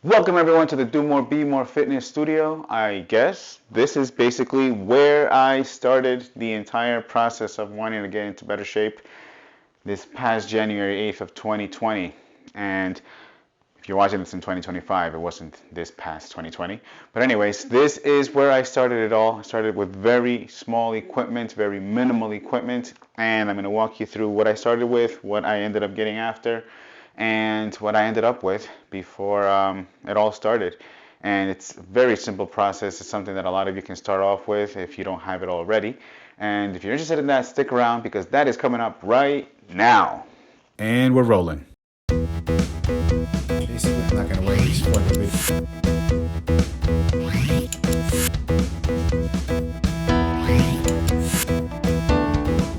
Welcome everyone to the Do More Be More Fitness Studio. I guess this is basically where I started the entire process of wanting to get into better shape this past January 8th of 2020. And if you're watching this in 2025, it wasn't this past 2020. But anyways, this is where I started it all. I started with very small equipment, very minimal equipment, and I'm going to walk you through what I started with, what I ended up getting after, and what I ended up with before it all started. And it's a very simple process. It's something that a lot of you can start off with if you don't have it already. And if you're interested in that, stick around because that is coming up right now. And we're rolling. Basically, I'm not going to wait for the video.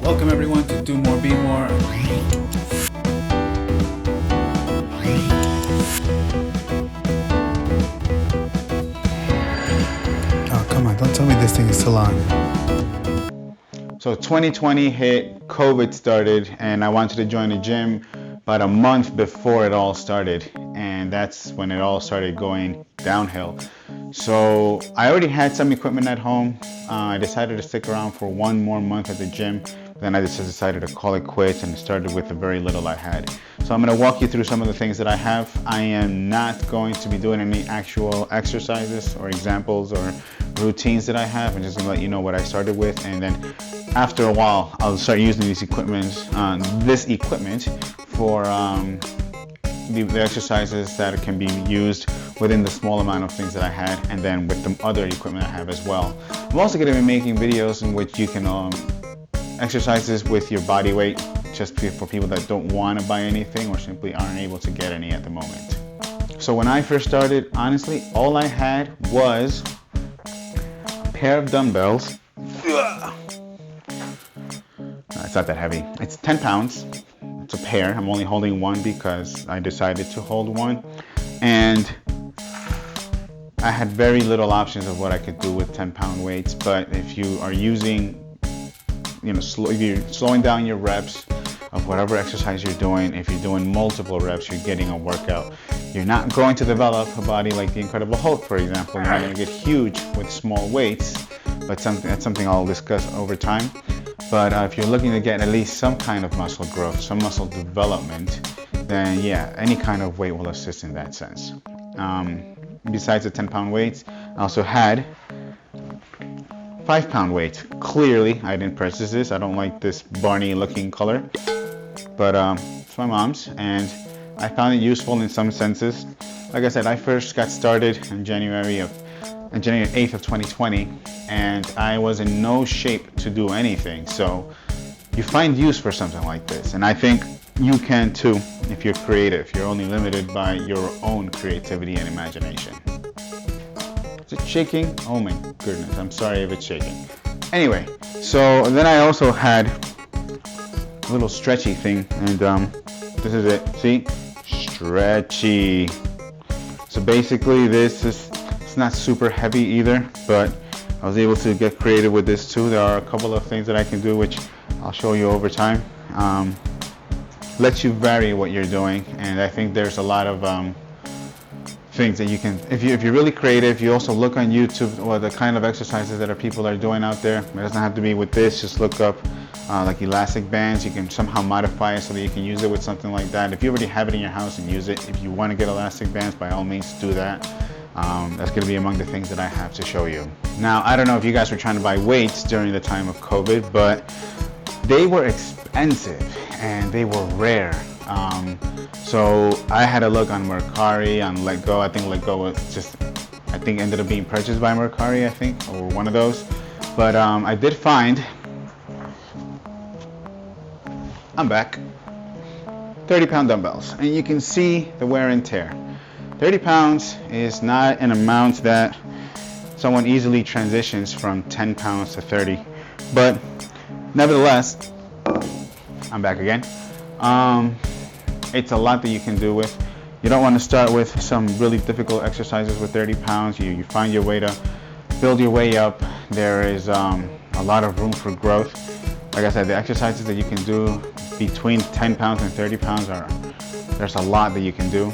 Welcome everyone to Do More Be More. Don't tell me this thing is still on. So 2020 hit, COVID started, and I wanted to join a gym about a month before it all started. And that's when it all started going downhill. So I already had some equipment at home. I decided to stick around for one more month at the gym. Then I just decided to call it quits and started with the very little I had. So I'm going to walk you through some of the things that I have. I am not going to be doing any actual exercises or examples or routines that I have. I'm just going to let you know what I started with, and then after a while I'll start using this equipment for the exercises that can be used within the small amount of things that I had, and then with the other equipment I have as well. I'm also going to be making videos in which you can exercises with your body weight, just for people that don't want to buy anything or simply aren't able to get any at the moment. So when I first started, honestly, all I had was a pair of dumbbells. It's not that heavy. It's 10 pounds. It's a pair. I'm only holding one because I decided to hold one. And I had very little options of what I could do with 10-pound weights. But if you are using, if you're slowing down your reps of whatever exercise you're doing, if you're doing multiple reps, you're getting a workout. You're not going to develop a body like the Incredible Hulk, for example. You're not going to get huge with small weights, but that's something I'll discuss over time. But if you're looking to get at least some kind of muscle growth, some muscle development, then yeah, any kind of weight will assist in that sense. Besides the 10-pound weights, I also had 5-pound weight. Clearly, I didn't purchase this. I don't like this Barney looking color, but it's my mom's, and I found it useful in some senses. Like I said, I first got started on January 8th of 2020, and I was in no shape to do anything. So you find use for something like this, and I think you can too if you're creative. You're only limited by your own creativity and imagination. Is it shaking? Oh my goodness, I'm sorry if it's shaking. Anyway, so then I also had a little stretchy thing, and this is it. See? Stretchy. So basically it's not super heavy either, but I was able to get creative with this too. There are a couple of things that I can do, which I'll show you over time. Lets you vary what you're doing, and I think there's a lot of things that you can, if you're really creative. You also look on YouTube or the kind of exercises that people are doing out there. It doesn't have to be with this. Just look up like elastic bands. You can somehow modify it so that you can use it with something like that. If you already have it in your house, and use it. If you want to get elastic bands, by all means do that. That's going to be among the things that I have to show you. Now, I don't know if you guys were trying to buy weights during the time of COVID, but they were expensive and they were rare. So I had a look on Mercari, on Let Go. I think Let Go was ended up being purchased by Mercari, I think, or one of those. But I did find, I'm back, 30-pound dumbbells. And you can see the wear and tear. 30 pounds is not an amount that someone easily transitions from 10 pounds to 30. But nevertheless, I'm back again. It's a lot that you can do with. You don't want to start with some really difficult exercises with 30 pounds. You find your way to build your way up. There is a lot of room for growth. Like I said, the exercises that you can do between 10 pounds and 30 pounds there's a lot that you can do.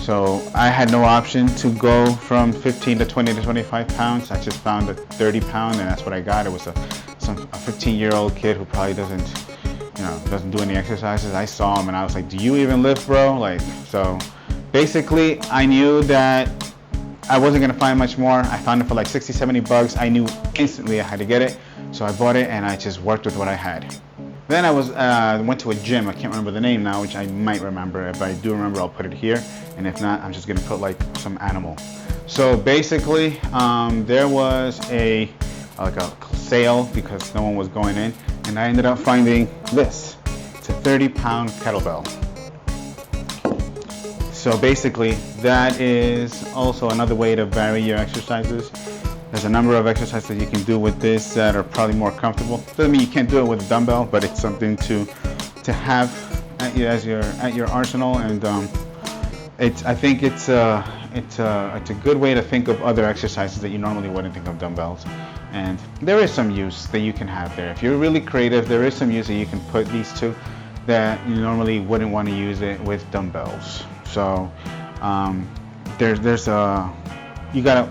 So I had no option to go from 15 to 20 to 25 pounds. I just found a 30 pound, and that's what I got. It was a 15-year-old kid who probably doesn't do any exercises. I saw him and I was like, do you even lift, bro? Like, so basically I knew that I wasn't gonna find much more. I found it for like 60, 70 bucks. I knew instantly I had to get it. So I bought it and I just worked with what I had. Then I went to a gym. I can't remember the name now, which I might remember. If I do remember, I'll put it here. And if not, I'm just gonna put like some animal. So basically, there was a sale because no one was going in, and I ended up finding this. It's a 30-pound kettlebell. So basically, that is also another way to vary your exercises. There's a number of exercises that you can do with this that are probably more comfortable. Doesn't mean you can't do it with a dumbbell, but it's something to have at your arsenal, and I think it's a good way to think of other exercises that you normally wouldn't think of dumbbells. And there is some use that you can have there. If you're really creative, there is some use that you can put these to that you normally wouldn't want to use it with dumbbells. So you gotta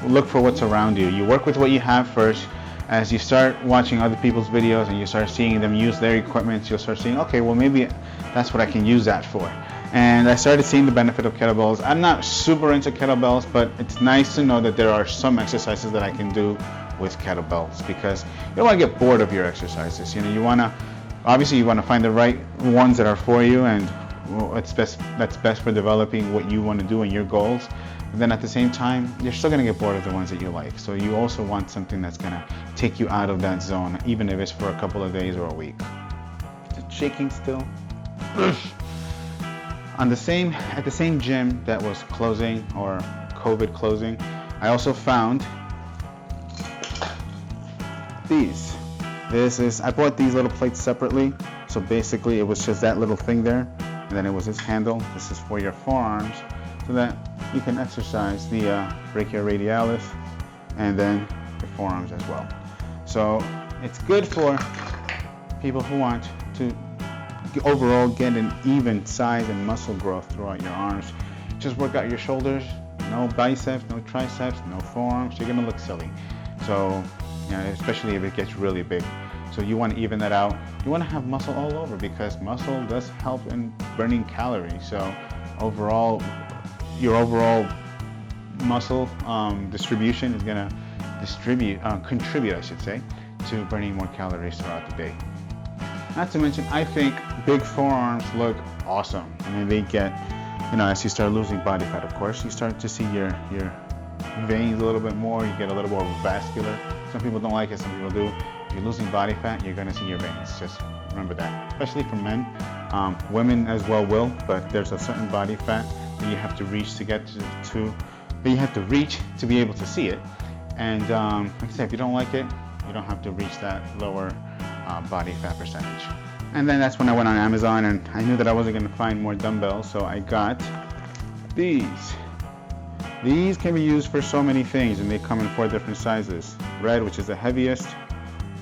look for what's around you. You work with what you have first. As you start watching other people's videos and you start seeing them use their equipment, you'll start seeing, okay, well maybe that's what I can use that for. And I started seeing the benefit of kettlebells. I'm not super into kettlebells, but it's nice to know that there are some exercises that I can do with kettlebells, because you don't want to get bored of your exercises. You want to find the right ones that are for you, and that's best for developing what you want to do and your goals. And then at the same time, you're still going to get bored of the ones that you like. So you also want something that's going to take you out of that zone, even if it's for a couple of days or a week. Is it shaking still? At the same gym that was closing, or COVID closing, I also found these. I bought these little plates separately. So basically it was just that little thing there, and then it was this handle. This is for your forearms, so that you can exercise the brachioradialis and then your forearms as well. So it's good for people who want to overall get an even size and muscle growth throughout your arms. Just work out your shoulders, no biceps, no triceps, no forearms. You're gonna look silly. So, especially if it gets really big. So you want to even that out. You want to have muscle all over, because muscle does help in burning calories. So your overall muscle distribution is gonna contribute, I should say, to burning more calories throughout the day. Not to mention, I think big forearms look awesome. I mean, they get, as you start losing body fat, of course, you start to see your veins a little bit more. You get a little more vascular. Some people don't like it, some people do. If you're losing body fat, you're gonna see your veins. Just remember that, especially for men. Women as well will, but there's a certain body fat that you have to reach to get to but you have to reach to be able to see it. And like I said, if you don't like it, you don't have to reach that lower body fat percentage. And then that's when I went on Amazon, and I knew that I wasn't going to find more dumbbells, so I got these. These can be used for so many things, and they come in 4 different sizes. Red, which is the heaviest.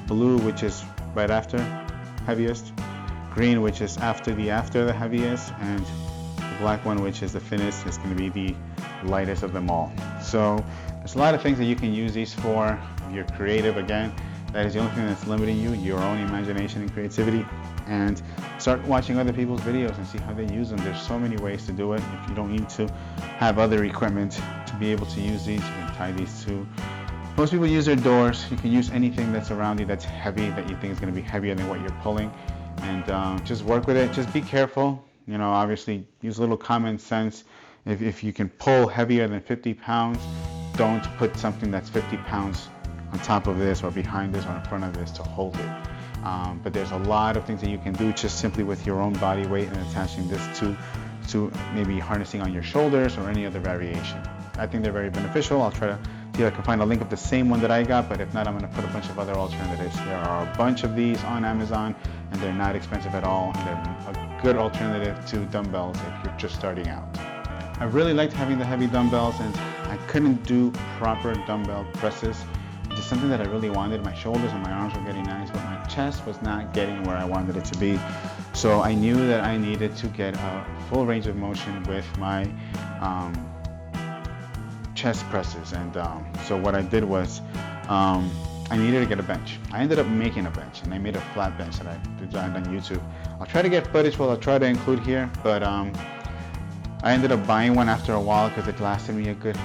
Blue, which is right after heaviest. Green, which is after the heaviest. And the black one, which is the thinnest, is going to be the lightest of them all. So there's a lot of things that you can use these for. If you're creative, again, that is the only thing that's limiting you, your own imagination and creativity. And start watching other people's videos and see how they use them. There's so many ways to do it. If you don't need to have other equipment to be able to use these, you can tie these to. Most people use their doors. You can use anything that's around you that's heavy, that you think is going to be heavier than what you're pulling. And just work with it. Just be careful. Obviously use a little common sense. If you can pull heavier than 50 pounds, don't put something that's 50 pounds on top of this or behind this or in front of this to hold it. But there's a lot of things that you can do just simply with your own body weight and attaching this to maybe harnessing on your shoulders or any other variation. I think they're very beneficial. I'll try to see if I can find a link of the same one that I got, but if not, I'm going to put a bunch of other alternatives. There are a bunch of these on Amazon, and they're not expensive at all, and they're a good alternative to dumbbells if you're just starting out. I really liked having the heavy dumbbells, and I couldn't do proper dumbbell presses. Just something that I really wanted. My shoulders and my arms were getting nice, but my chest was not getting where I wanted it to be. So I knew that I needed to get a full range of motion with my chest presses. And so what I did was I needed to get a bench. I ended up making a bench, and I made a flat bench that I designed on YouTube. I'll try to get footage, I'll try to include here, but I ended up buying one after a while because it lasted me a good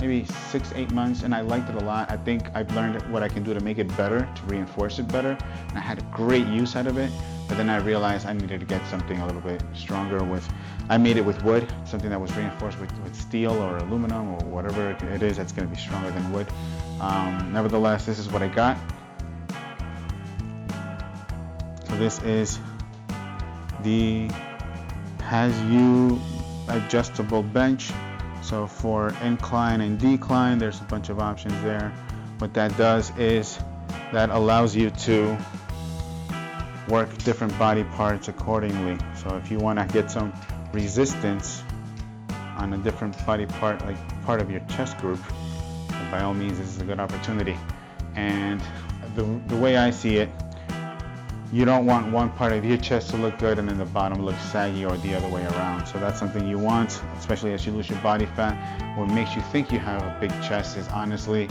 maybe 6-8 months, and I liked it a lot. I think I've learned what I can do to make it better, to reinforce it better, and I had great use out of it. But then I realized I needed to get something a little bit stronger I made it with wood, something that was reinforced with steel or aluminum or whatever it is that's going to be stronger than wood. Nevertheless, this is what I got. So this is the PASU adjustable bench. So for incline and decline, there's a bunch of options there. What that does is that allows you to work different body parts accordingly. So if you want to get some resistance on a different body part, like part of your chest group, then by all means, this is a good opportunity. And the way I see it, you don't want one part of your chest to look good and then the bottom looks saggy, or the other way around. So that's something you want, especially as you lose your body fat. What makes you think you have a big chest is honestly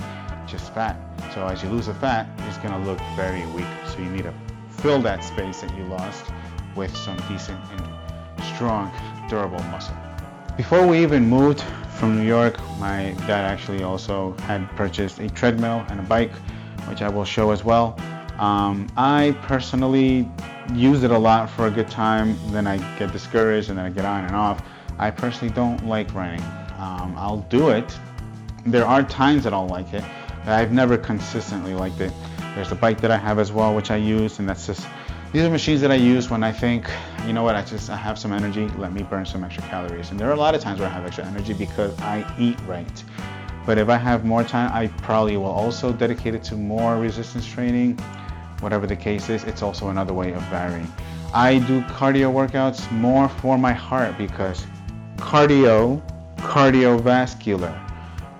just fat. So as you lose the fat, it's going to look very weak. So you need to fill that space that you lost with some decent and strong, durable muscle. Before we even moved from New York, my dad actually also had purchased a treadmill and a bike, which I will show as well. I personally use it a lot for a good time, then I get discouraged and then I get on and off. I personally don't like running. I'll do it. There are times that I'll like it, but I've never consistently liked it. There's a bike that I have as well, which I use, and that's just, these are machines that I use when I think, you know what, I have some energy, let me burn some extra calories. And there are a lot of times where I have extra energy because I eat right. But if I have more time, I probably will also dedicate it to more resistance training. Whatever the case is, it's also another way of varying. I do cardio workouts more for my heart because cardiovascular,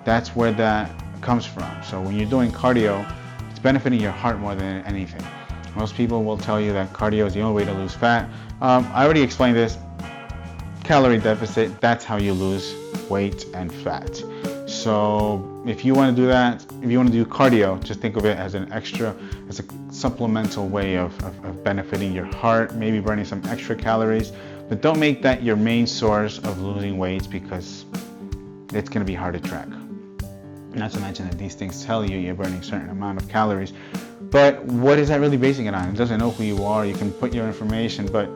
that's where that comes from. So when you're doing cardio, it's benefiting your heart more than anything. Most people will tell you that cardio is the only way to lose fat. I already explained this. Calorie deficit, that's how you lose weight and fat. So if you want to do that, if you want to do cardio, just think of it as an extra, as a supplemental way of benefiting your heart, maybe burning some extra calories, but don't make that your main source of losing weight because it's going to be hard to track. Not to mention that these things tell you you're burning a certain amount of calories, but what is that really basing it on? It doesn't know who you are. You can put your information, but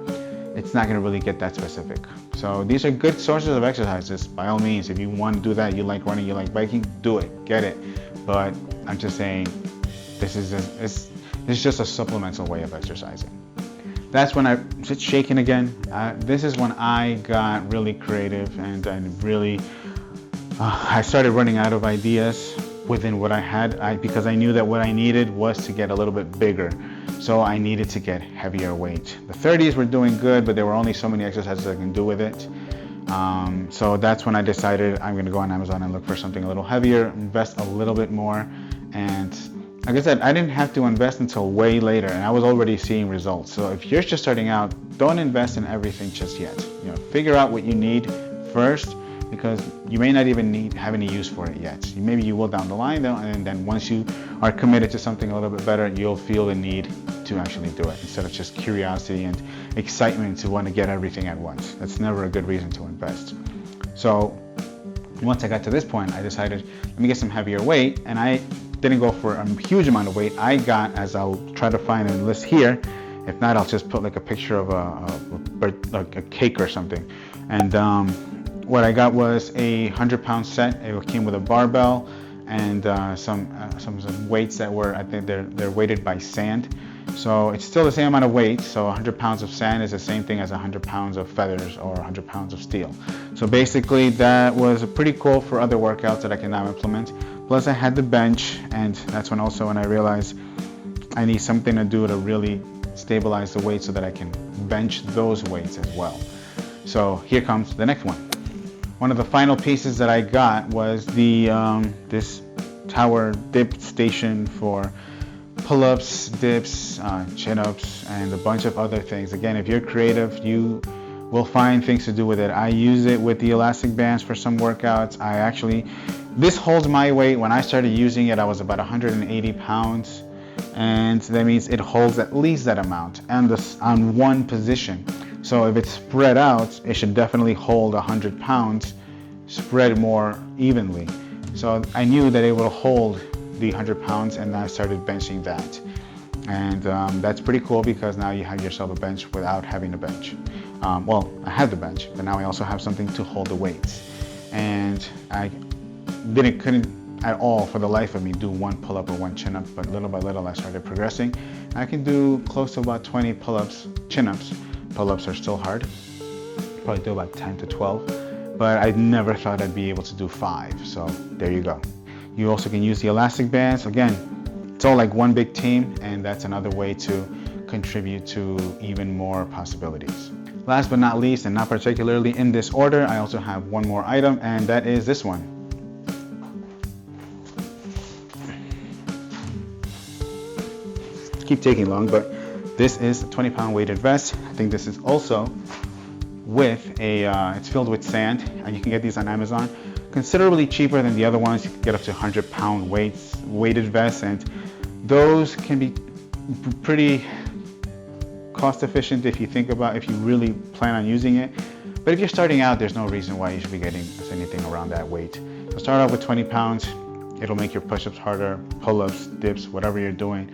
it's not going to really get that specific. So these are good sources of exercises. By all means, if you want to do that, you like running, you like biking, do it, get it. But I'm just saying, this is just a supplemental way of exercising. That's when it's shaking again. This is when I got really creative and really, I started running out of ideas within what I had, because I knew that what I needed was to get a little bit bigger. So I needed to get heavier weight. The 30s were doing good, but there were only so many exercises I can do with it. So that's when I decided I'm going to go on Amazon and look for something a little heavier, invest a little bit more. And like I said, I didn't have to invest until way later, and I was already seeing results. So if you're just starting out, don't invest in everything just yet. Figure out what you need first, because you may not even have any use for it yet. Maybe you will down the line though, and then once you are committed to something a little bit better, you'll feel the need to actually do it instead of just curiosity and excitement to want to get everything at once. That's never a good reason to invest. So once I got to this point, I decided, let me get some heavier weight, and I didn't go for a huge amount of weight. I got, as I'll try to find a list here, if not, I'll just put like a picture of a cake or something. And what I got was a 100-pound set. It came with a barbell and some weights that were, I think they're weighted by sand. So it's still the same amount of weight. So 100 pounds of sand is the same thing as 100 pounds of feathers or 100 pounds of steel. So basically that was pretty cool for other workouts that I can now implement. Plus I had the bench, and that's when I realized I need something to do to really stabilize the weight so that I can bench those weights as well. So here comes the next one. One of the final pieces that I got was the this tower dip station for pull-ups, dips, chin-ups, and a bunch of other things. Again, if you're creative, you will find things to do with it. I use it with the elastic bands for some workouts. This holds my weight. When I started using it, I was about 180 pounds. And that means it holds at least that amount and this on one position. So if it's spread out, it should definitely hold 100 pounds spread more evenly. So I knew that it will hold the 100 pounds, and I started benching that. And that's pretty cool because now you have yourself a bench without having a bench. Well, I had the bench, but now I also have something to hold the weights. And I couldn't at all for the life of me do one pull-up or one chin-up, but little by little I started progressing. I can do close to about 20 pull-ups, chin-ups. Pull-ups are still hard. Probably do about 10 to 12, but I never thought I'd be able to do 5. So there you go. You also can use the elastic bands. Again, it's all like one big team, and that's another way to contribute to even more possibilities. Last but not least, and not particularly in this order, I also have one more item, and that is this one. Keep taking long, but this is a 20-pound weighted vest. I think this is also with it's filled with sand, and you can get these on Amazon. Considerably cheaper than the other ones. You can get up to 100-pound weighted vests, and those can be pretty cost efficient if you really plan on using it. But if you're starting out, there's no reason why you should be getting anything around that weight. So start off with 20 pounds. It'll make your push-ups harder, pull-ups, dips, whatever you're doing.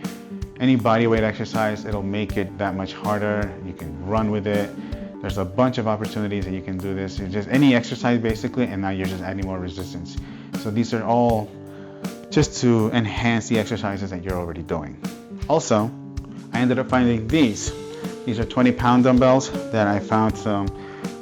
Any body weight exercise, it'll make it that much harder. You can run with it. There's a bunch of opportunities that you can do this. It's just any exercise basically, and now you're just adding more resistance. So these are all just to enhance the exercises that you're already doing. Also, I ended up finding these. These are 20-pound dumbbells that I found on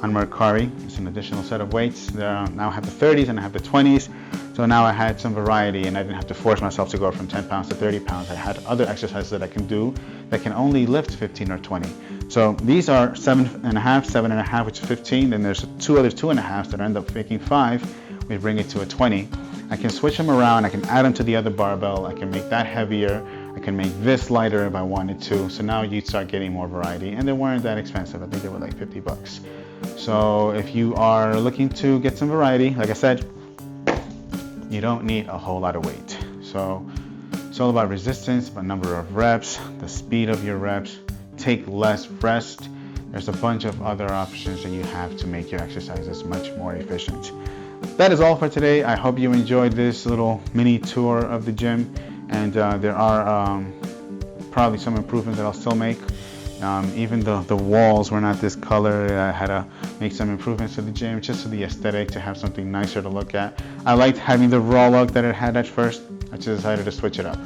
Mercari. It's an additional set of weights. Now I have the 30s and I have the 20s. So now I had some variety, and I didn't have to force myself to go from 10 pounds to 30 pounds. I had other exercises that I can do that can only lift 15 or 20. So these are 7.5, which is 15. Then there's two other 2.5s that end up making 5. We bring it to a 20. I can switch them around. I can add them to the other barbell. I can make that heavier. I can make this lighter if I wanted to. So now you start getting more variety, and they weren't that expensive. I think they were like 50 bucks. So if you are looking to get some variety, like I said, you don't need a whole lot of weight. So it's all about resistance, about number of reps, the speed of your reps, take less rest. There's a bunch of other options that you have to make your exercises much more efficient. That is all for today. I hope you enjoyed this little mini tour of the gym, and there are probably some improvements that I'll still make. Even the walls were not this color. I had to make some improvements to the gym just to the aesthetic, to have something nicer to look at. I liked having the raw look that it had at first. I just decided to switch it up.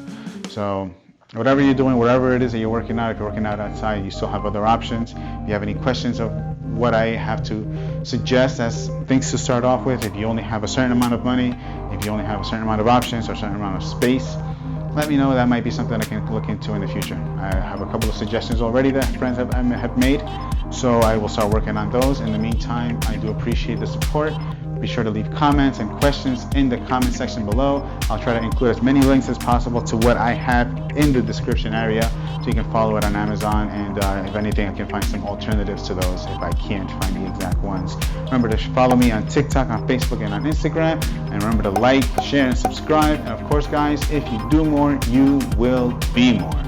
So whatever you're doing, whatever it is that you're working out, if you're working out outside, you still have other options. If you have any questions of what I have to suggest as things to start off with, if you only have a certain amount of money, if you only have a certain amount of options or a certain amount of space, let me know. That might be something I can look into in the future. I have a couple of suggestions already that friends have made, so I will start working on those. In the meantime, I do appreciate the support. Be sure to leave comments and questions in the comment section below. I'll try to include as many links as possible to what I have in the description area, so you can follow it on Amazon, and if anything, I can find some alternatives to those if I can't find the exact ones. Remember to follow me on TikTok, on Facebook, and on Instagram, and remember to like, share, and subscribe. And of course, guys, if you do more, you will be more.